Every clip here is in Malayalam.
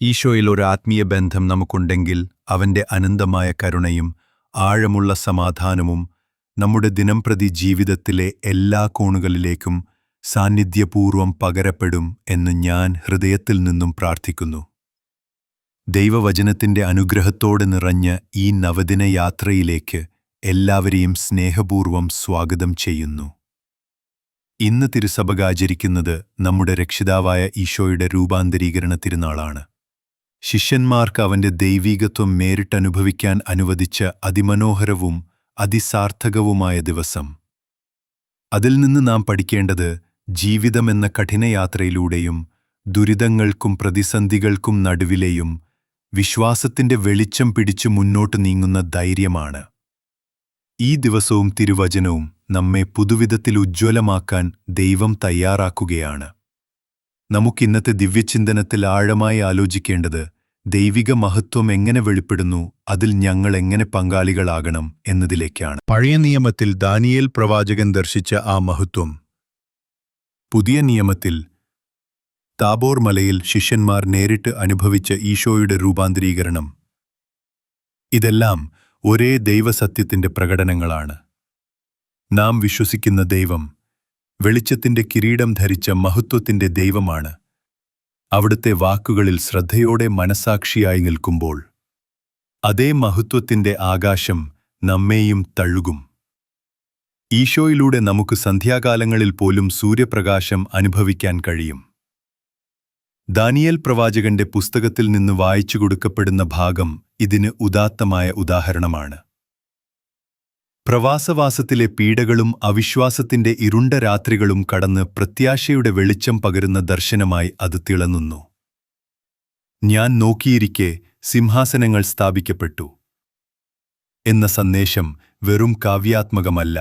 ഈശോയിൽ ഒരു ആത്മീയ ബന്ധം നമുക്കുണ്ടെങ്കിൽ അവന്റെ അനന്തമായ കരുണയും ആഴമുള്ള സമാധാനവും നമ്മുടെ ദിനംപ്രതി ജീവിതത്തിലെ എല്ലാ കോണുകളിലേക്കും സാന്നിധ്യപൂർവം പകരപ്പെടും എന്ന് ഞാൻ ഹൃദയത്തിൽ നിന്നും പ്രാർത്ഥിക്കുന്നു. ദൈവവചനത്തിന്റെ അനുഗ്രഹത്തോടെ നിറഞ്ഞ ഈ നവദിന യാത്രയിലേക്ക് എല്ലാവരെയും സ്നേഹപൂർവം സ്വാഗതം ചെയ്യുന്നു. ഇന്ന് തിരുസഭ ആചരിക്കുന്നത് നമ്മുടെ രക്ഷിതാവായ ഈശോയുടെ രൂപാന്തരീകരണ തിരുനാളാണ്. ശിഷ്യന്മാർക്ക് അവന്റെ ദൈവീകത്വം നേരിട്ടനുഭവിക്കാൻ അനുവദിച്ച അതിമനോഹരവും അതിസാർത്ഥകവുമായ ദിവസം. അതിൽ നിന്ന് നാം പഠിക്കേണ്ടത് ജീവിതമെന്ന കഠിനയാത്രയിലൂടെയും ദുരിതങ്ങൾക്കും പ്രതിസന്ധികൾക്കും നടുവിലെയും വിശ്വാസത്തിന്റെ വെളിച്ചം പിടിച്ചു മുന്നോട്ട് നീങ്ങുന്ന ധൈര്യമാണ്. ഈ ദിവസവും തിരുവചനവും നമ്മെ പുതുവിധത്തിൽ ഉജ്ജ്വലമാക്കാൻ ദൈവം തയ്യാറാക്കുകയാണ്. നമുക്കിന്നത്തെ ദിവ്യചിന്തനത്തിൽ ആഴമായി ആലോചിക്കേണ്ടത് ദൈവിക മഹത്വം എങ്ങനെ വെളിപ്പെടുന്നു, അതിൽ ഞങ്ങൾ എങ്ങനെ പങ്കാളികളാകണം എന്നതിലേക്കാണ്. പഴയ നിയമത്തിൽ ദാനിയേൽ പ്രവാചകൻ ദർശിച്ച ആ മഹത്വം പുതിയ നിയമത്തിൽ താബോർ മലയിൽ ശിഷ്യന്മാർ നേരിട്ട് അനുഭവിച്ച ഈശോയുടെ രൂപാന്തരീകരണം. ഇതെല്ലാം ഒരേ ദൈവസത്യത്തിന്റെ പ്രകടനങ്ങളാണ്. നാം വിശ്വസിക്കുന്ന ദൈവം വെളിച്ചത്തിന്റെ കിരീടം ധരിച്ച മഹത്വത്തിന്റെ ദൈവമാണ്. അവിടുത്തെ വാക്കുകളിൽ ശ്രദ്ധയോടെ മനസാക്ഷിയായി നിൽക്കുമ്പോൾ അതേ മഹത്വത്തിന്റെ ആകാശം നമ്മെയും തഴുകും. ഈശോയിലൂടെ നമുക്ക് സന്ധ്യാകാലങ്ങളിൽ പോലും സൂര്യപ്രകാശം അനുഭവിക്കാൻ കഴിയും. ദാനിയേൽ പ്രവാചകന്റെ പുസ്തകത്തിൽ നിന്ന് വായിച്ചു കൊടുക്കപ്പെടുന്ന ഭാഗം ഇതിന് ഉദാത്തമായ ഉദാഹരണമാണ്. പ്രവാസവാസത്തിലെ പീഡകളും അവിശ്വാസത്തിന്റെ ഇരുണ്ട രാത്രികളും കടന്ന് പ്രത്യാശയുടെ വെളിച്ചം പകരുന്ന ദർശനമായി അത് തിളങ്ങുന്നു. ഞാൻ നോക്കിയിരിക്കെ സിംഹാസനങ്ങൾ സ്ഥാപിക്കപ്പെട്ടു എന്ന സന്ദേശം വെറും കാവ്യാത്മകമല്ല.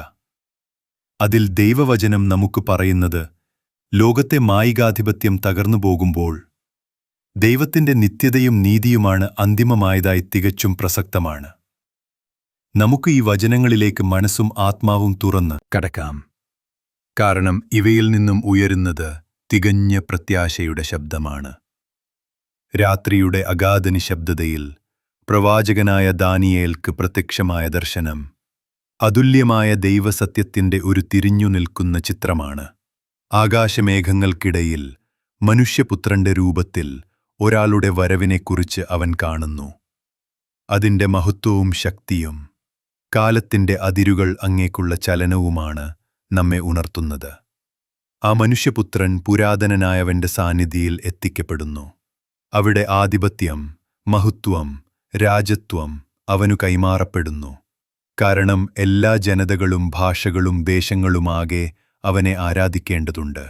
അതിൽ ദൈവവചനം നമുക്ക് പറയുന്നത് ലോകത്തെ മായികാധിപത്യം തകർന്നു പോകുമ്പോൾ ദൈവത്തിന്റെ നിത്യതയും നീതിയുമാണ് അന്തിമമായതായി തികച്ചും പ്രസക്തമാണ്. നമുക്ക് ഈ വചനങ്ങളിലേക്ക് മനസ്സും ആത്മാവും തുറന്ന് കടക്കാം. കാരണം ഇവയിൽ നിന്നും ഉയരുന്നത് തികഞ്ഞ പ്രത്യാശയുടെ ശബ്ദമാണ്. രാത്രിയുടെ അഗാധ നിശബ്ദതയിൽ പ്രവാചകനായ ദാനിയേൽക്ക് പ്രത്യക്ഷമായ ദർശനം അതുല്യമായ ദൈവസത്യത്തിന്റെ ഒരു തിരിഞ്ഞു നിൽക്കുന്ന ചിത്രമാണ്. ആകാശമേഘങ്ങൾക്കിടയിൽ മനുഷ്യപുത്രന്റെ രൂപത്തിൽ ഒരാളുടെ വരവിനെക്കുറിച്ച് അവൻ കാണുന്നു. അതിന്റെ മഹത്വവും ശക്തിയും കാലത്തിന്റെ അതിരുകൾ അങ്ങേക്കുള്ള ചലനവുമാണ് നമ്മെ ഉണർത്തുന്നത്. ആ മനുഷ്യപുത്രൻ പുരാതനനായവന്റെ സാന്നിധിയിൽ എത്തിക്കപ്പെടുന്നു. അവിടെ ആധിപത്യം, മഹത്വം, രാജത്വം അവനു കൈമാറപ്പെടുന്നു. കാരണം എല്ലാ ജനതകളും ഭാഷകളും ദേശങ്ങളുമാകെ അവനെ ആരാധിക്കേണ്ടതുണ്ട്.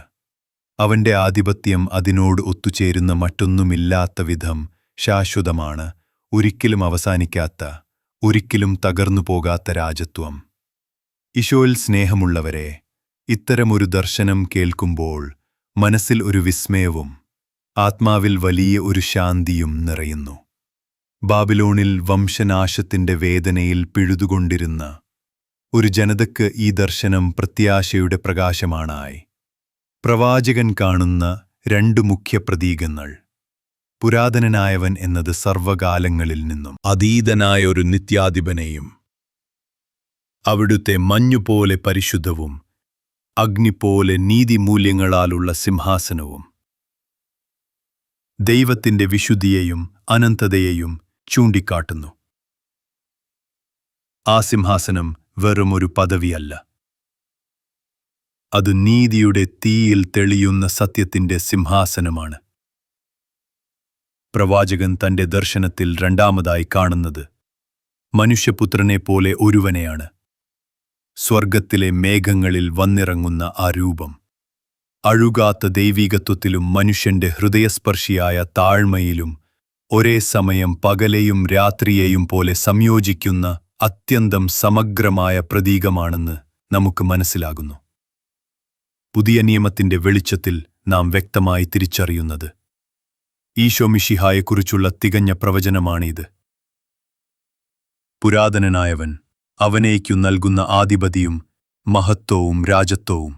അവന്റെ ആധിപത്യം അതിനോട് ഒത്തുചേരുന്ന മറ്റൊന്നുമില്ലാത്ത വിധം ശാശ്വതമാണ്, ഒരിക്കലും അവസാനിക്കാത്ത, ഒരിക്കലും തകർന്നു പോകാത്ത രാജത്വം. ഈശോയിൽ സ്നേഹമുള്ളവരെ, ഇത്തരമൊരു ദർശനം കേൾക്കുമ്പോൾ മനസ്സിൽ ഒരു വിസ്മയവും ആത്മാവിൽ വലിയ ഒരു ശാന്തിയും നിറയുന്നു. ബാബിലോണിൽ വംശനാശത്തിന്റെ വേദനയിൽ പിഴുതുകൊണ്ടിരുന്ന ഒരു ജനതയ്ക്ക് ഈ ദർശനം പ്രത്യാശയുടെ പ്രകാശമാണായി. പ്രവാചകൻ കാണുന്ന രണ്ട് മുഖ്യ പ്രതീകങ്ങൾ: പുരാതനനായവൻ എന്നത് സർവകാലങ്ങളിൽ നിന്നും അതീതനായ ഒരു നിത്യാധിപനെയും അവിടുത്തെ മഞ്ഞുപോലെ പരിശുദ്ധവും അഗ്നിപോലെ നീതിമൂല്യങ്ങളാലുള്ള സിംഹാസനവും ദൈവത്തിന്റെ വിശുദ്ധിയെയും അനന്തതയെയും ചൂണ്ടിക്കാട്ടുന്നു. ആ സിംഹാസനം വെറുമൊരു പദവിയല്ല, അത് നീതിയുടെ തീയിൽ തെളിയുന്ന സത്യത്തിന്റെ സിംഹാസനമാണ്. പ്രവാചകൻ തന്റെ ദർശനത്തിൽ രണ്ടാമതായി കാണുന്നത് മനുഷ്യപുത്രനെപ്പോലെ ഒരുവനെയാണ്. സ്വർഗത്തിലെ മേഘങ്ങളിൽ വന്നിറങ്ങുന്ന ആ രൂപം അഴുകാത്ത ദൈവീകത്വത്തിലും മനുഷ്യന്റെ ഹൃദയസ്പർശിയായ താഴ്മയിലും ഒരേ സമയം പകലെയും രാത്രിയെയും പോലെ സംയോജിക്കുന്ന അത്യന്തം സമഗ്രമായ പ്രതീകമാണെന്ന് നമുക്ക് മനസ്സിലാകുന്നു. പുതിയ നിയമത്തിന്റെ വെളിച്ചത്തിൽ നാം വ്യക്തമായി തിരിച്ചറിയുന്നത് ഈശോ മിശിഹായെക്കുറിച്ചുള്ള തികഞ്ഞ പ്രവചനമാണിത്. പുരാതനനായവൻ അവനേക്കു നൽകുന്ന ആധിപതിയും മഹത്വവും രാജത്വവും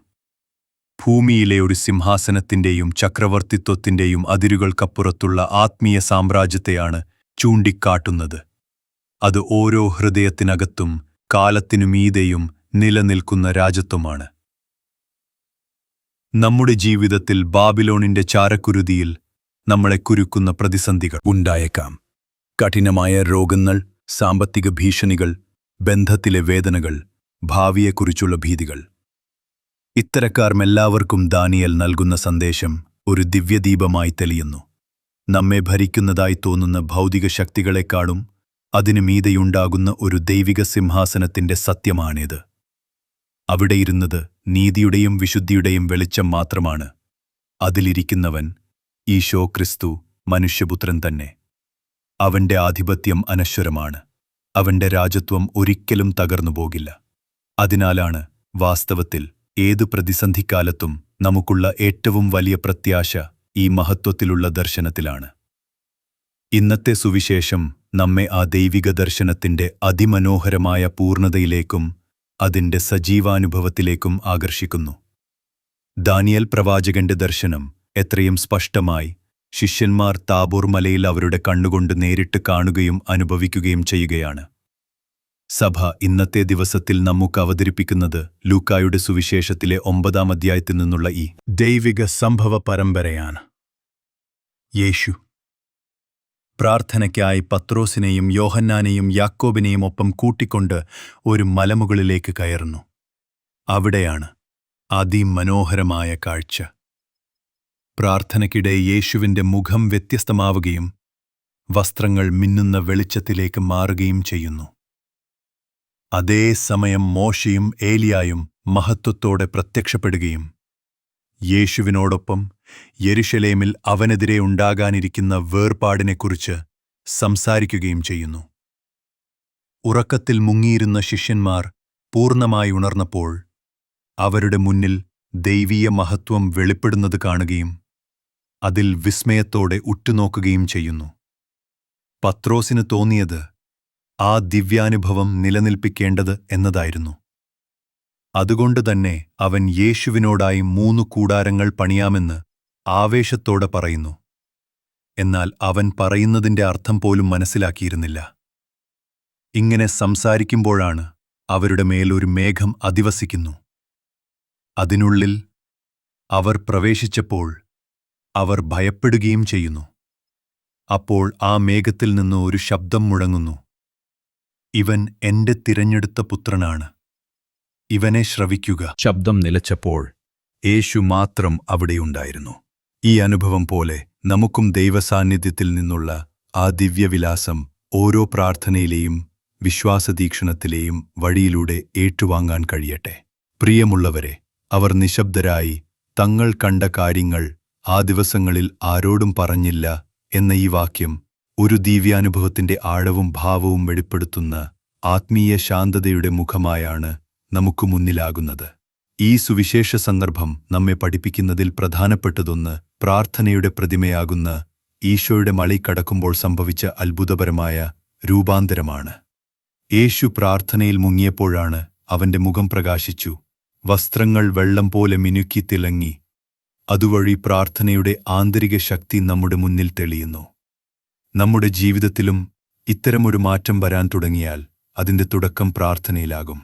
ഭൂമിയിലെ ഒരു സിംഹാസനത്തിന്റെയും ചക്രവർത്തിത്വത്തിന്റെയും അതിരുകൾക്കപ്പുറത്തുള്ള ആത്മീയ സാമ്രാജ്യത്തെയാണ് ചൂണ്ടിക്കാട്ടുന്നത്. അത് ഓരോ ഹൃദയത്തിനകത്തും കാലത്തിനുമീതെയും നിലനിൽക്കുന്ന രാജ്യത്വമാണ്. നമ്മുടെ ജീവിതത്തിൽ ബാബിലോണിന്റെ ചാരക്കുരുതിയിൽ നമ്മളെ കുരുക്കുന്ന പ്രതിസന്ധികൾ ഉണ്ടായേക്കാം. കഠിനമായ രോഗങ്ങൾ, സാമ്പത്തിക ഭീഷണികൾ, ബന്ധത്തിലെ വേദനകൾ, ഭാവിയെക്കുറിച്ചുള്ള ഭീതികൾ. ഇത്തരക്കാർക്കെല്ലാവർക്കും ദാനിയേൽ നൽകുന്ന സന്ദേശം ഒരു ദിവ്യദീപമായി തെളിയുന്നു. നമ്മെ ഭരിക്കുന്നതായി തോന്നുന്ന ഭൗതിക ശക്തികളെക്കാളും അതിനു മീതെയുണ്ടാകുന്ന ഒരു ദൈവിക സിംഹാസനത്തിന്റെ സത്യമാണിത്. അവിടെയിരുന്നത് നീതിയുടെയും വിശുദ്ധിയുടെയും വെളിച്ചം മാത്രമാണ്. അതിലിരിക്കുന്നവൻ ഈശോ ക്രിസ്തു, മനുഷ്യപുത്രൻ തന്നെ. അവന്റെ ആധിപത്യം അനശ്വരമാണ്. അവന്റെ രാജത്വം ഒരിക്കലും തകർന്നുപോകില്ല. അതിനാലാണ് വാസ്തവത്തിൽ ഏതു പ്രതിസന്ധിക്കാലത്തും നമുക്കുള്ള ഏറ്റവും വലിയ പ്രത്യാശ ഈ മഹത്വത്തിലുള്ള ദർശനത്തിലാണ്. ഇന്നത്തെ സുവിശേഷം നമ്മെ ആ ദൈവിക ദർശനത്തിന്റെ അതിമനോഹരമായ പൂർണ്ണതയിലേക്കും അതിന്റെ സജീവാനുഭവത്തിലേക്കും ആകർഷിക്കുന്നു. ദാനിയേൽ പ്രവാചകന്റെ ദർശനം എത്രയും സ്പഷ്ടമായി ശിഷ്യന്മാർ താബോർ മലയിൽ അവരുടെ കണ്ണുകൊണ്ട് നേരിട്ട് കാണുകയും അനുഭവിക്കുകയും ചെയ്യുകയാണ്. സഭ ഇന്നത്തെ ദിവസത്തിൽ നമുക്ക് അവതരിപ്പിക്കുന്നത് ലൂക്കായുടെ സുവിശേഷത്തിലെ 9-ാം അധ്യായത്തിൽ നിന്നുള്ള ഈ ദൈവിക സംഭവ പരമ്പരയാണ്. യേശു പ്രാർത്ഥനയ്ക്കായി പത്രോസിനെയും യോഹന്നാനെയും യാക്കോബിനെയും ഒപ്പം കൂട്ടിക്കൊണ്ട് ഒരു മലമുകളിലേക്ക് കയറുന്നു. അവിടെയാണ് അതിമനോഹരമായ കാഴ്ച. പ്രാർത്ഥനയ്ക്കിടെ യേശുവിന്റെ മുഖം വ്യത്യസ്തമാവുകയും വസ്ത്രങ്ങൾ മിന്നുന്ന വെളിച്ചത്തിലേക്ക് മാറുകയും ചെയ്യുന്നു. അതേസമയം മോശയും ഏലിയായും മഹത്വത്തോടെ പ്രത്യക്ഷപ്പെടുകയും യേശുവിനോടൊപ്പം യെരുശലേമിൽ അവനെതിരെ ഉണ്ടാകാനിരിക്കുന്ന വേർപാടിനെക്കുറിച്ച് സംസാരിക്കുകയും ചെയ്യുന്നു. ഉറക്കത്തിൽ മുങ്ങിയിരുന്ന ശിഷ്യന്മാർ പൂർണ്ണമായി ഉണർന്നപ്പോൾ അവരുടെ മുന്നിൽ ദൈവീയ മഹത്വം വെളിപ്പെടുന്നത് കാണുകയും അതിൽ വിസ്മയത്തോടെ ഉറ്റുനോക്കുകയും ചെയ്യുന്നു. പത്രോസിന് തോന്നിയത് ആ ദിവ്യാനുഭവം നിലനിൽപ്പിക്കേണ്ടത് എന്നതായിരുന്നു. അതുകൊണ്ടുതന്നെ അവൻ യേശുവിനോടായി 3 കൂടാരങ്ങൾ പണിയാമെന്ന് ആവേശത്തോടെ പറയുന്നു. എന്നാൽ അവൻ പറയുന്നതിന്റെ അർത്ഥം പോലും മനസ്സിലാക്കിയിരുന്നില്ല. ഇങ്ങനെ സംസാരിക്കുമ്പോഴാണ് അവരുടെ മേലൊരു മേഘം അധിവസിക്കുന്നു. അതിനുള്ളിൽ അവർ പ്രവേശിച്ചപ്പോൾ അവർ ഭയപ്പെടുകയും ചെയ്യുന്നു. അപ്പോൾ ആ മേഘത്തിൽ നിന്ന് ഒരു ശബ്ദം മുഴങ്ങുന്നു: ഇവൻ എന്റെ തിരഞ്ഞെടുത്ത പുത്രനാണ്, ഇവനെ ശ്രവിക്കുക. ശബ്ദം നിലച്ചപ്പോൾ യേശു മാത്രം അവിടെയുണ്ടായിരുന്നു. ഈ അനുഭവം പോലെ നമുക്കും ദൈവസാന്നിധ്യത്തിൽ നിന്നുള്ള ആ ദിവ്യവിലാസം ഓരോ പ്രാർത്ഥനയിലെയും വിശ്വാസതീക്ഷണത്തിലെയും വഴിയിലൂടെ ഏറ്റുവാങ്ങാൻ കഴിയട്ടെ. പ്രിയമുള്ളവരെ, അവർ നിശബ്ദരായി തങ്ങൾ കണ്ട കാര്യങ്ങൾ ആ ദിവസങ്ങളിൽ ആരോടും പറഞ്ഞില്ല എന്ന ഈ വാക്യം ഒരു ദിവ്യാനുഭവത്തിന്റെ ആഴവും ഭാവവും വെളിപ്പെടുത്തുന്ന ആത്മീയ ശാന്തതയുടെ മുഖമായാണ് നമുക്ക് മുന്നിലാകുന്നത്. ഈ സുവിശേഷ സന്ദർഭം നമ്മെ പഠിപ്പിക്കുന്നതിൽ പ്രധാനപ്പെട്ടതൊന്ന് പ്രാർത്ഥനയുടെ പ്രതിമയാകുന്ന ഈശോയുടെ മലയിൽ കടക്കുമ്പോൾ സംഭവിച്ച അത്ഭുതപരമായ രൂപാന്തരമാണ്. യേശു പ്രാർത്ഥനയിൽ മുങ്ങിയപ്പോഴാണ് അവന്റെ മുഖം പ്രകാശിച്ചു. വസ്ത്രങ്ങൾ വെള്ളം പോലെ മിനുക്കി തിളങ്ങി. അതുവഴി പ്രാർത്ഥനയുടെ ആന്തരിക ശക്തി നമ്മുടെ മുന്നിൽ തെളിയുന്നു. നമ്മുടെ ജീവിതത്തിലും ഇത്തരമൊരു മാറ്റം വരാൻ തുടങ്ങിയാൽ അതിന്റെ തുടക്കം പ്രാർത്ഥനയിലാകും.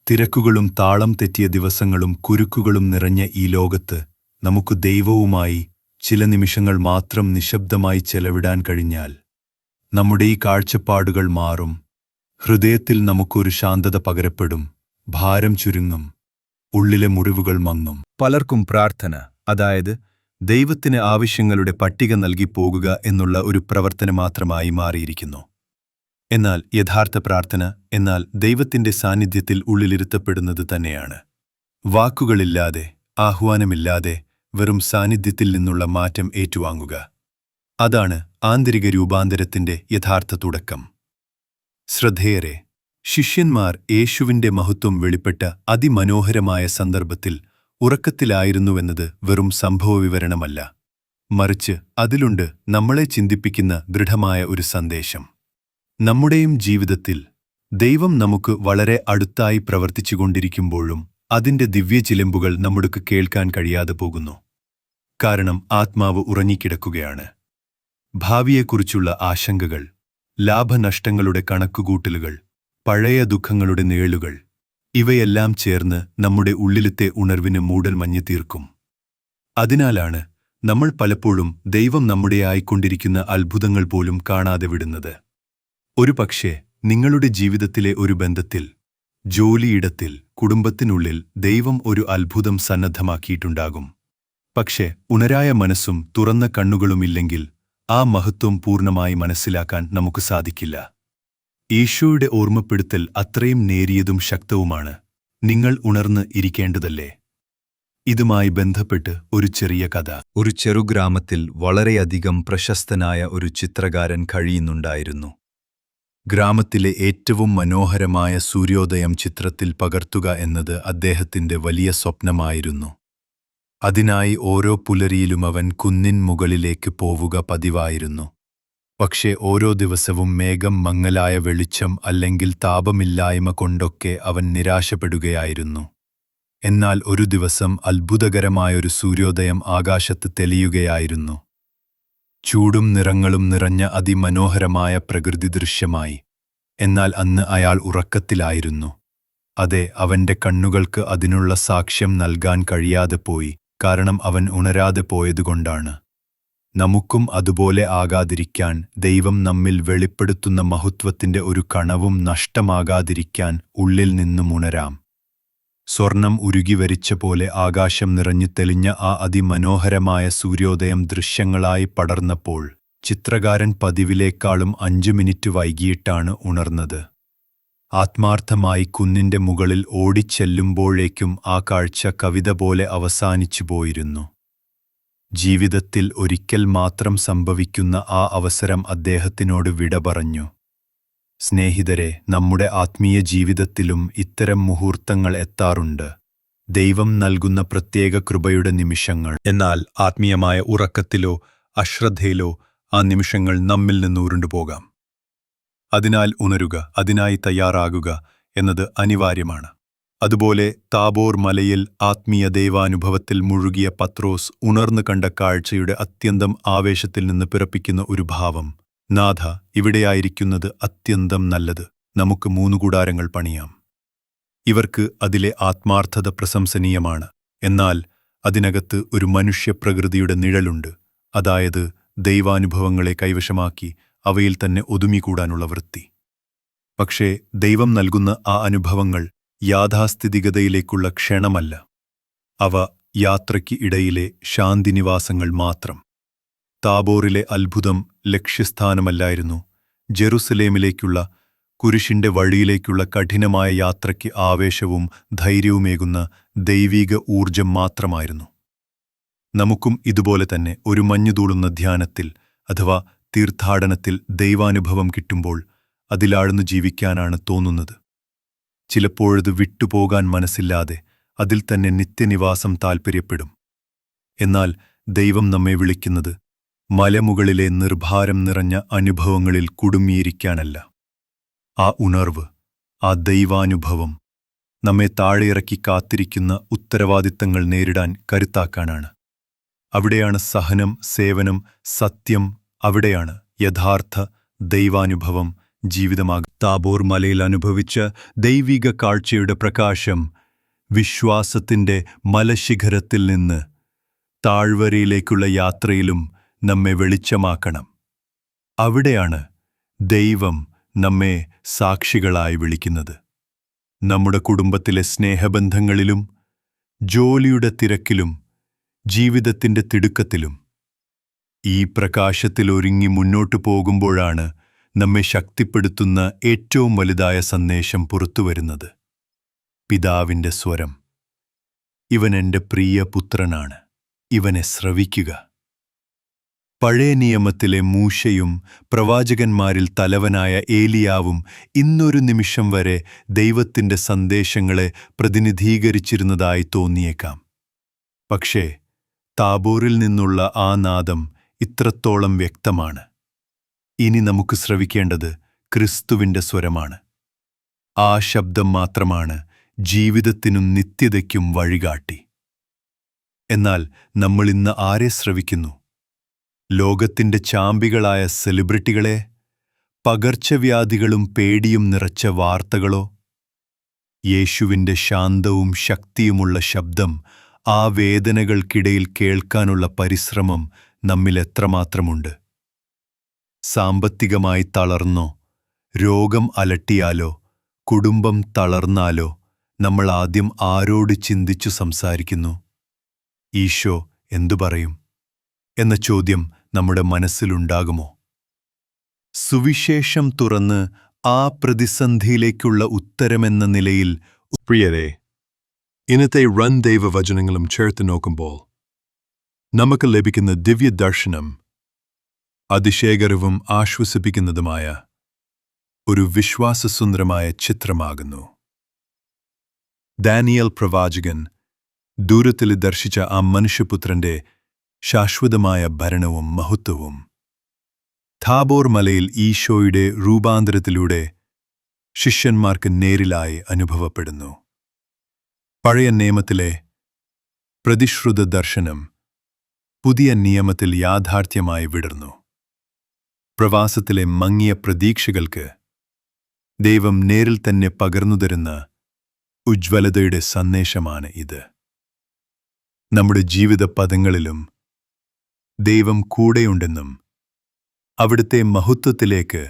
തിരക്കുകളും താളം തെറ്റിയ ദിവസങ്ങളും കുരുക്കുകളും നിറഞ്ഞ ഈ ലോകത്ത് നമുക്ക് ദൈവവുമായി ചില നിമിഷങ്ങൾ മാത്രം നിശബ്ദമായി ചെലവിടാൻ കഴിഞ്ഞാൽ നമ്മുടെ ഈ കാഴ്ചപ്പാടുകൾ മാറും. ഹൃദയത്തിൽ നമുക്കൊരു ശാന്തത പകരപ്പെടും, ഭാരം ചുരുങ്ങും, ഉള്ളിലെ മുറിവുകൾ മങ്ങും. പലർക്കും പ്രാർത്ഥന, അതായത് ദൈവത്തിന് ആവശ്യങ്ങളുടെ പട്ടിക നൽകി പോകുക എന്നുള്ള ഒരു പ്രവർത്തനം മാത്രമായി മാറിയിരിക്കുന്നു. എന്നാൽ യഥാർത്ഥ പ്രാർത്ഥന എന്നാൽ ദൈവത്തിന്റെ സാന്നിധ്യത്തിൽ ഉള്ളിലിരുത്തപ്പെടുന്നത് തന്നെയാണ്. വാക്കുകളില്ലാതെ, ആഹ്വാനമില്ലാതെ വെറും സാന്നിധ്യത്തിൽ നിന്നുള്ള മാറ്റം ഏറ്റുവാങ്ങുക. അതാണ് ആന്തരിക രൂപാന്തരത്തിന്റെ യഥാർത്ഥ തുടക്കം. ശ്രദ്ധേയരെ, ശിഷ്യന്മാർ യേശുവിന്റെ മഹത്വം വെളിപ്പെട്ട അതിമനോഹരമായ സന്ദർഭത്തിൽ ഉറക്കത്തിലായിരുന്നുവെന്നത് വെറും സംഭവവിവരണമല്ല, മറിച്ച് അതിലുണ്ട് നമ്മളെ ചിന്തിപ്പിക്കുന്ന ദൃഢമായ ഒരു സന്ദേശം. നമ്മുടെയും ജീവിതത്തിൽ ദൈവം നമുക്ക് വളരെ അടുത്തായി പ്രവർത്തിച്ചുകൊണ്ടിരിക്കുമ്പോഴും അതിന്റെ ദിവ്യചിലമ്പുകൾ നമുക്ക് കേൾക്കാൻ കഴിയാതെ പോകുന്നു. കാരണം ആത്മാവ് ഉറങ്ങിക്കിടക്കുകയാണ്. ഭാവിയെക്കുറിച്ചുള്ള ആശങ്കകൾ, ലാഭനഷ്ടങ്ങളുടെ കണക്കുകൂട്ടലുകൾ, പഴയ ദുഃഖങ്ങളുടെ നിഴലുകൾ, ഇവയെല്ലാം ചേർന്ന് നമ്മുടെ ഉള്ളിലത്തെ ഉണർവിന് മൂടൽമഞ്ഞ് തീർക്കും. അതിനാലാണ് നമ്മൾ പലപ്പോഴും ദൈവം നമ്മുടെ ആയിക്കൊണ്ടിരിക്കുന്ന അത്ഭുതങ്ങൾ പോലും കാണാതെ വിടുന്നത്. ഒരുപക്ഷേ നിങ്ങളുടെ ജീവിതത്തിലെ ഒരു ബന്ധത്തിൽ, ജോലിയിടത്തിൽ, കുടുംബത്തിനുള്ളിൽ ദൈവം ഒരു അത്ഭുതം സന്നദ്ധമാക്കിയിട്ടുണ്ടാകും. പക്ഷേ ഉണരായ മനസ്സും തുറന്ന കണ്ണുകളുമില്ലെങ്കിൽ ആ മഹത്വം പൂർണ്ണമായി മനസ്സിലാക്കാൻ നമുക്ക് സാധിക്കില്ല. ഈശോയുടെ ഓർമ്മപ്പെടുത്തൽ അത്രയും നേരിയതും ശക്തവുമാണ്. നിങ്ങൾ ഉണർന്ന് ഇരിക്കേണ്ടതല്ലേ? ഇതുമായി ബന്ധപ്പെട്ട് ഒരു ചെറിയ കഥ. ഒരു ചെറുഗ്രാമത്തിൽ വളരെയധികം പ്രശസ്തനായ ഒരു ചിത്രകാരൻ കഴിയുന്നുണ്ടായിരുന്നു. ഗ്രാമത്തിലെ ഏറ്റവും മനോഹരമായ സൂര്യോദയം ചിത്രത്തിൽ പകർത്തുക എന്നത് അദ്ദേഹത്തിന്റെ വലിയ സ്വപ്നമായിരുന്നു. അതിനായി ഓരോ പുലരിയിലും അവൻ കുന്നിൻ മുകളിലേക്ക് പോവുക പതിവായിരുന്നു. പക്ഷേ ഓരോ ദിവസവും മേഘം, മങ്ങലായ വെളിച്ചം അല്ലെങ്കിൽ താപമില്ലായ്മ കൊണ്ടൊക്കെ അവൻ നിരാശപ്പെടുകയായിരുന്നു. എന്നാൽ ഒരു ദിവസം അത്ഭുതകരമായൊരു സൂര്യോദയം ആകാശത്ത് തെളിയുകയായിരുന്നു. ചൂടും നിറങ്ങളും നിറഞ്ഞ അതിമനോഹരമായ പ്രകൃതി ദൃശ്യമായി. എന്നാൽ അന്ന് അയാൾ ഉറക്കത്തിലായിരുന്നു. അതെ, അവന്റെ കണ്ണുകൾക്ക് അതിനുള്ള സാക്ഷ്യം നൽകാൻ കഴിയാതെ പോയി. കാരണം അവൻ ഉണരാതെ പോയതുകൊണ്ടാണ്. നമുക്കും അതുപോലെ ആകാതിരിക്കാൻ, ദൈവം നമ്മിൽ വെളിപ്പെടുത്തുന്ന മഹത്വത്തിന്റെ ഒരു കണവും നഷ്ടമാകാതിരിക്കാൻ ഉള്ളിൽ നിന്നും ഉണരാം. സ്വർണം ഉരുകിവരിച്ച പോലെ ആകാശം നിറഞ്ഞു തെളിഞ്ഞ ആ അതിമനോഹരമായ സൂര്യോദയം ദൃശ്യങ്ങളായി പടർന്നപ്പോൾ ചിത്രകാരൻ പതിവിലേക്കാളും 5 മിനിറ്റ് വൈകിയിട്ടാണ് ഉണർന്നത്. ആത്മാർത്ഥമായി കുന്നിന്റെ മുകളിൽ ഓടിച്ചെല്ലുമ്പോഴേക്കും ആ കാഴ്ച കവിത പോലെ അവസാനിച്ചു പോയിരുന്നു. ജീവിതത്തിൽ ഒരിക്കൽ മാത്രം സംഭവിക്കുന്ന ആ അവസരം അദ്ദേഹത്തിനോട് വിട പറഞ്ഞു. സ്നേഹിതരെ, നമ്മുടെ ആത്മീയ ജീവിതത്തിലും ഇത്തരം മുഹൂർത്തങ്ങൾ എത്താറുണ്ട്. ദൈവം നൽകുന്ന പ്രത്യേക കൃപയുടെ നിമിഷങ്ങൾ. എന്നാൽ ആത്മീയമായ ഉറക്കത്തിലോ അശ്രദ്ധയിലോ ആ നിമിഷങ്ങൾ നമ്മിൽ നിന്ന് ഉരുണ്ടുപോകാം. അതിനാൽ ഉണരുക, അതിനായി തയ്യാറാകുക എന്നത് അനിവാര്യമാണ്. അതുപോലെ താബോർ മലയിൽ ആത്മീയ ദൈവാനുഭവത്തിൽ മുഴുകിയ പത്രോസ് ഉണർന്നു കണ്ട കാഴ്ചയുടെ അത്യന്തം ആവേശത്തിൽ നിന്ന് പിറപ്പിക്കുന്ന ഒരു ഭാവം. നാഥ, ഇവിടെയായിരിക്കുന്നത് അത്യന്തം നല്ലത്. നമുക്ക് 3 കൂടാരങ്ങൾ പണിയാം. ഇവർക്ക് അതിലെ ആത്മാർത്ഥത പ്രശംസനീയമാണ്. എന്നാൽ അതിനകത്ത് ഒരു മനുഷ്യപ്രകൃതിയുടെ നിഴലുണ്ട്. അതായത് ദൈവാനുഭവങ്ങളെ കൈവശമാക്കി അവയിൽ തന്നെ ഒതുങ്ങിക്കൂടാനുള്ള വൃത്തി. പക്ഷേ ദൈവം നൽകുന്ന ആ അനുഭവങ്ങൾ യാഥാസ്ഥിതികതയിലേക്കുള്ള ക്ഷണമല്ല. അവ യാത്രയ്ക്ക് ഇടയിലെ ശാന്തിനിവാസങ്ങൾ മാത്രം. താബോറിലെ അത്ഭുതം ലക്ഷ്യസ്ഥാനമല്ലായിരുന്നു. ജെറുസലേമിലേക്കുള്ള കുരിശിന്റെ വഴിയിലേക്കുള്ള കഠിനമായ യാത്രയ്ക്ക് ആവേശവും ധൈര്യവുമേകുന്ന ദൈവീക ഊർജം മാത്രമായിരുന്നു. നമുക്കും ഇതുപോലെ തന്നെ ഒരു മഞ്ഞുതൂളുന്ന ധ്യാനത്തിൽ അഥവാ തീർത്ഥാടനത്തിൽ ദൈവാനുഭവം കിട്ടുമ്പോൾ അതിലാഴ്ന്നു ജീവിക്കാനാണ് തോന്നുന്നത്. ചിലപ്പോഴത് വിട്ടുപോകാൻ മനസ്സില്ലാതെ അതിൽ തന്നെ നിത്യനിവാസം താൽപ്പര്യപ്പെടും. എന്നാൽ ദൈവം നമ്മെ വിളിക്കുന്നത് മലമുകളിലെ നിർഭാരം നിറഞ്ഞ അനുഭവങ്ങളിൽ കുടുങ്ങിയിരിക്കാനല്ല. ആ ഉണർവ്, ആ ദൈവാനുഭവം നമ്മെ താഴെയിറക്കി കാത്തിരിക്കുന്ന ഉത്തരവാദിത്തങ്ങൾ നേരിടാൻ കരുത്താക്കാനാണ്. അവിടെയാണ് സഹനം, സേവനം, സത്യം, അവിടെയാണ് യഥാർത്ഥ ദൈവാനുഭവം ജീവിതമാകും. താബോർ മലയിൽ അനുഭവിച്ച ദൈവിക കാഴ്ചയുടെ പ്രകാശം വിശ്വാസത്തിന്റെ മലശിഖരത്തിൽ നിന്ന് താഴ്വരയിലേക്കുള്ള യാത്രയിലും നമ്മെ വെളിച്ചമാക്കണം. അവിടെയാണ് ദൈവം നമ്മെ സാക്ഷികളായി വിളിക്കുന്നത്. നമ്മുടെ കുടുംബത്തിലെ സ്നേഹബന്ധങ്ങളിലും, ജോലിയുടെ തിരക്കിലും, ജീവിതത്തിന്റെ തിടുക്കത്തിലും ഈ പ്രകാശത്തിൽ ഒരുങ്ങി മുന്നോട്ടു പോകുമ്പോഴാണ് നമ്മെ ശക്തിപ്പെടുത്തുന്ന ഏറ്റവും വലുതായ സന്ദേശം പുറത്തുവരുന്നത്. പിതാവിന്റെ സ്വരം. ഇവൻ എൻ്റെ പ്രിയ പുത്രനാണ്, ഇവനെ ശ്രവിക്കുക. പഴയ നിയമത്തിലെ മൂശയും പ്രവാചകന്മാരിൽ തലവനായ ഏലിയാവും ഇന്നൊരു നിമിഷം വരെ ദൈവത്തിന്റെ സന്ദേശങ്ങളെ പ്രതിനിധീകരിച്ചിരുന്നതായി തോന്നിയേക്കാം. പക്ഷേ താബോറിൽ നിന്നുള്ള ആ നാദം ഇത്രത്തോളം വ്യക്തമാണ്. ഇനി നമുക്ക് ശ്രവിക്കേണ്ടത് ക്രിസ്തുവിന്റെ സ്വരമാണ്. ആ ശബ്ദം മാത്രമാണ് ജീവിതത്തിനും നിത്യതയ്ക്കും വഴികാട്ടി. എന്നാൽ നമ്മളിന്ന് ആരെ ശ്രവിക്കുന്നു? ലോകത്തിന്റെ ചാമ്പികളായ സെലിബ്രിറ്റികളെ? പകർച്ചവ്യാധികളും പേടിയും നിറച്ച വാർത്തകളോ? യേശുവിന്റെ ശാന്തവും ശക്തിയുമുള്ള ശബ്ദം ആ വേദനകൾക്കിടയിൽ കേൾക്കാനുള്ള പരിശ്രമം നമ്മിൽ എത്രമാത്രമുണ്ട്? സാമ്പത്തികമായി തളർന്നോ, രോഗം അലട്ടിയാലോ, കുടുംബം തളർന്നാലോ നമ്മൾ ആദ്യം ആരോട് ചിന്തിച്ചു സംസാരിക്കുന്നു? ഈശോ എന്തു പറയും എന്ന ചോദ്യം നമ്മുടെ മനസ്സിലുണ്ടാകുമോ? സുവിശേഷം തുറന്ന് ആ പ്രതിസന്ധിയിലേക്കുള്ള ഉത്തരമെന്ന നിലയിൽ പ്രിയരെ, ഇന്നത്തെ റൺ ദൈവവചനങ്ങളും ചേർത്ത് നോക്കുമ്പോൾ നമുക്ക് ലഭിക്കുന്ന ദിവ്യദർശനം അതിശയകരവും ആശ്വസിപ്പിക്കുന്നതുമായ ഒരു വിശ്വാസസുന്ദരമായ ചിത്രമാകുന്നു. ദാനിയേൽ പ്രവാചകൻ ദൂരത്തിൽ ദർശിച്ച ആ മനുഷ്യപുത്രന്റെ ശാശ്വതമായ ഭരണവും മഹത്വവും താബോർ മലയിൽ ഈശോയുടെ രൂപാന്തരത്തിലൂടെ ശിഷ്യന്മാർക്ക് നേരിലായി അനുഭവപ്പെടുന്നു. പഴയ നിയമത്തിലെ പ്രതിശ്രുത ദർശനം പുതിയ നിയമത്തിൽ യാഥാർത്ഥ്യമായി വിടർന്നു. പ്രവാസത്തിലെ മങ്ങിയ പ്രതീക്ഷകൾക്ക് ദൈവം നേരിൽ തന്നെ പകർന്നുതരുന്ന ഉജ്ജ്വലതയുടെ സന്ദേശമാണ് ഇത്. നമ്മുടെ ജീവിത പദങ്ങളിലും ദൈവം കൂടെയുണ്ടെന്നും അവിടുത്തെ മഹത്വത്തിലേക്ക്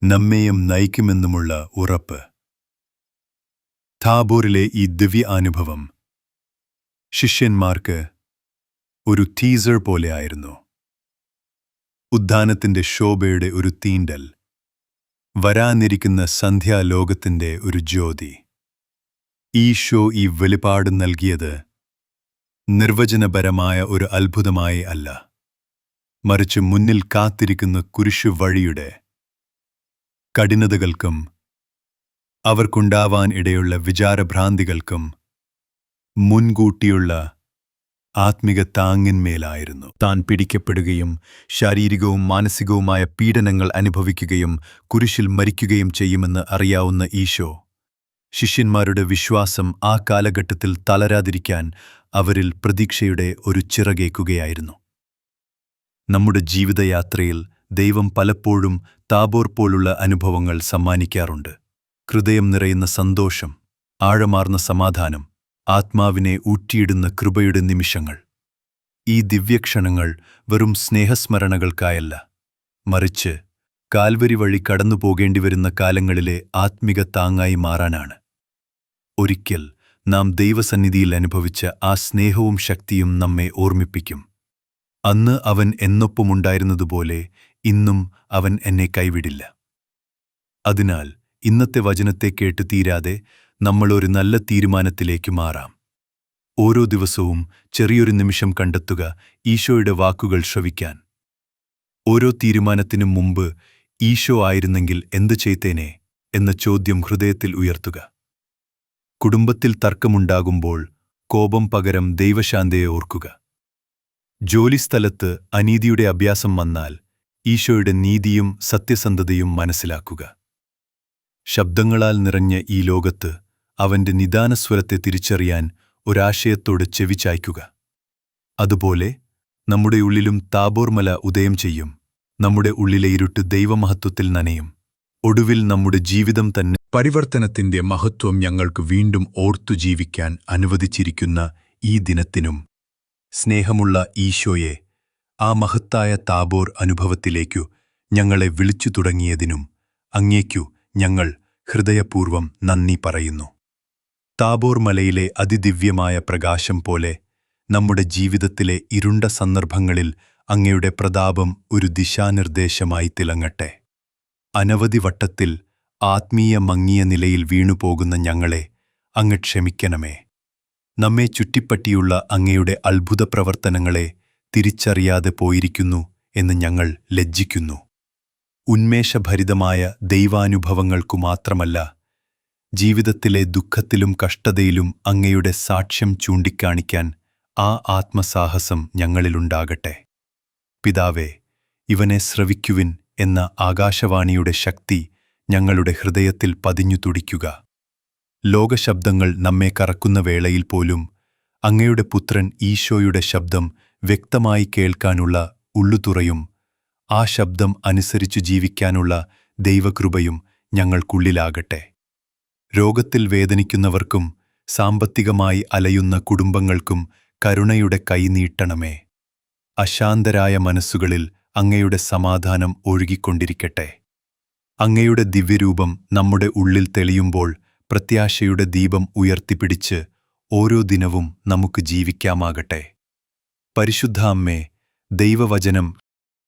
നമ്മെയും നയിക്കുമെന്നുമുള്ള ഉറപ്പ്. താബോറിലെ ഈ ദിവ്യ അനുഭവം ശിഷ്യന്മാർക്ക് ഒരു ടീസർ പോലെയായിരുന്നു. ഉദ്ധാനത്തിന്റെ ശോഭയുടെ ഒരു തീണ്ടൽ, വരാനിരിക്കുന്ന സന്ധ്യാലോകത്തിന്റെ ഒരു ജ്യോതി. ഈശോ ഈ വെളിപാട് നൽകിയത് നിർവചനപരമായ ഒരു അത്ഭുതമായി അല്ല, മറിച്ച് മുന്നിൽ കാത്തിരിക്കുന്ന കുരിശുവഴിയുടെ കഠിനതകൾക്കും അവർക്കുണ്ടാവാൻ ഇടയുള്ള വിചാരഭ്രാന്തികൾക്കും മുൻകൂട്ടിയുള്ള ആത്മിക താങ്ങിന്മേലായിരുന്നു. താൻ പിടിക്കപ്പെടുകയും ശാരീരികവും മാനസികവുമായ പീഡനങ്ങൾ അനുഭവിക്കുകയും കുരിശിൽ മരിക്കുകയും ചെയ്യുമെന്ന് അറിയാവുന്ന ഈശോ ശിഷ്യന്മാരുടെ വിശ്വാസം ആ കാലഘട്ടത്തിൽ തളരാതിരിക്കാൻ അവരിൽ പ്രതീക്ഷയുടെ ഒരു ചിറകേക്കുകയായിരുന്നു. നമ്മുടെ ജീവിതയാത്രയിൽ ദൈവം പലപ്പോഴും താബോർ പോലുള്ള അനുഭവങ്ങൾ സമ്മാനിക്കാറുണ്ട്. ഹൃദയം നിറയുന്ന സന്തോഷം, ആഴമാർന്ന സമാധാനം, ആത്മാവിനെ ഊറ്റിയിടുന്ന കൃപയുടെ നിമിഷങ്ങൾ. ഈ ദിവ്യക്ഷണങ്ങൾ വെറും സ്നേഹസ്മരണകൾക്കായല്ല, മറിച്ച് കാൽവരി വഴി കടന്നുപോകേണ്ടിവരുന്ന കാലങ്ങളിലെ ആത്മിക താങ്ങായി മാറാനാണ്. ഒരിക്കൽ നാം ദൈവസന്നിധിയിൽ അനുഭവിച്ച ആ സ്നേഹവും ശക്തിയും നമ്മെ ഓർമ്മിപ്പിക്കും. അന്ന് അവൻ എന്നൊപ്പമുണ്ടായിരുന്നതുപോലെ ഇന്നും അവൻ എന്നെ കൈവിടില്ല. അതിനാൽ ഇന്നത്തെ വചനത്തെ കേട്ട് തീരാതെ നമ്മൾ ഒരു നല്ല തീരുമാനത്തിലേക്ക് മാറാം. ഓരോ ദിവസവും ചെറിയൊരു നിമിഷം കണ്ടെത്തുക ഈശോയുടെ വാക്കുകൾ ശ്രവിക്കാൻ. ഓരോ തീരുമാനത്തിനും മുമ്പ് ഈശോ ആയിരുന്നെങ്കിൽ എന്തു ചെയ്തേനെ എന്ന ചോദ്യം ഹൃദയത്തിൽ ഉയർത്തുക. കുടുംബത്തിൽ തർക്കമുണ്ടാകുമ്പോൾ കോപം പകരം ദൈവശാന്തയെ ഓർക്കുക. ജോലിസ്ഥലത്ത് അനീതിയുടെ അഭ്യാസം വന്നാൽ ഈശോയുടെ നീതിയും സത്യസന്ധതയും മനസ്സിലാക്കുക. ശബ്ദങ്ങളാൽ നിറഞ്ഞ ഈ ലോകത്ത് അവന്റെ നിദാനസ്വരത്തെ തിരിച്ചറിയാൻ ഒരാശയത്തോട് ചെവിചായ്ക്കുക. അതുപോലെ നമ്മുടെ ഉള്ളിലും താബോർ മല ഉദയം ചെയ്യും. നമ്മുടെ ഉള്ളിലെ ഇരുട്ട് ദൈവമഹത്വത്തിൽ നനയും. ഒടുവിൽ നമ്മുടെ ജീവിതം തന്നെ പരിവർത്തനത്തിന്റെ മഹത്വം ഞങ്ങൾക്ക് വീണ്ടും ഓർത്തു ജീവിക്കാൻ അനുവദിച്ചിരിക്കുന്ന ഈ ദിനത്തിനും സ്നേഹമുള്ള ഈശോയെ, ആ മഹത്തായ താബോർ അനുഭവത്തിലേക്കു ഞങ്ങളെ വിളിച്ചു തുടങ്ങിയതിനും അങ്ങേക്കു ഞങ്ങൾ ഹൃദയപൂർവ്വം നന്ദി പറയുന്നു. താബോർ മലയിലെ അതിദിവ്യമായ പ്രകാശം പോലെ നമ്മുടെ ജീവിതത്തിലെ ഇരുണ്ട സന്ദർഭങ്ങളിൽ അങ്ങയുടെ പ്രതാപം ഒരു ദിശാനിർദ്ദേശമായി തിളങ്ങട്ടെ. അനവധി വട്ടത്തിൽ ആത്മീയ മങ്ങിയ നിലയിൽ വീണുപോകുന്ന ഞങ്ങളെ അങ്ങ് ക്ഷമിക്കണമേ. നമ്മെ ചുറ്റിപ്പറ്റിയുള്ള അങ്ങയുടെ അത്ഭുത പ്രവർത്തനങ്ങളെ തിരിച്ചറിയാതെ പോയിരിക്കുന്നു എന്ന് ഞങ്ങൾ ലജ്ജിക്കുന്നു. ഉന്മേഷഭരിതമായ ദൈവാനുഭവങ്ങൾക്കു മാത്രമല്ല, ജീവിതത്തിലെ ദുഃഖത്തിലും കഷ്ടതയിലും അങ്ങയുടെ സാക്ഷ്യം ചൂണ്ടിക്കാണിക്കാൻ ആ ആത്മസാഹസം ഞങ്ങളിലുണ്ടാകട്ടെ. പിതാവേ, ഇവനെ ശ്രവിക്കുവിൻ എന്ന ആകാശവാണിയുടെ ശക്തി ഞങ്ങളുടെ ഹൃദയത്തിൽ പതിഞ്ഞു തുടിക്കുക. ലോകശബ്ദങ്ങൾ നമ്മെ കറക്കുന്ന വേളയിൽ പോലും അങ്ങയുടെ പുത്രൻ ഈശോയുടെ ശബ്ദം വ്യക്തമായി കേൾക്കാനുള്ള ഉള്ളുതുറയും ആ ശബ്ദം അനുസരിച്ചു ജീവിക്കാനുള്ള ദൈവകൃപയും ഞങ്ങൾക്കുള്ളിലാകട്ടെ. രോഗത്തിൽ വേദനിക്കുന്നവർക്കും സാമ്പത്തികമായി അലയുന്ന കുടുംബങ്ങൾക്കും കരുണയുടെ കൈ നീട്ടണമേ. അശാന്തരായ മനസ്സുകളിൽ അങ്ങയുടെ സമാധാനം ഒഴുകിക്കൊണ്ടിരിക്കട്ടെ. അങ്ങയുടെ ദിവ്യരൂപം നമ്മുടെ ഉള്ളിൽ തെളിയുമ്പോൾ പ്രത്യാശയുടെ ദീപം ഉയർത്തിപ്പിടിച്ച് ഓരോ ദിനവും നമുക്ക് ജീവിക്കാമാകട്ടെ. പരിശുദ്ധ അമ്മേ, ദൈവവചനം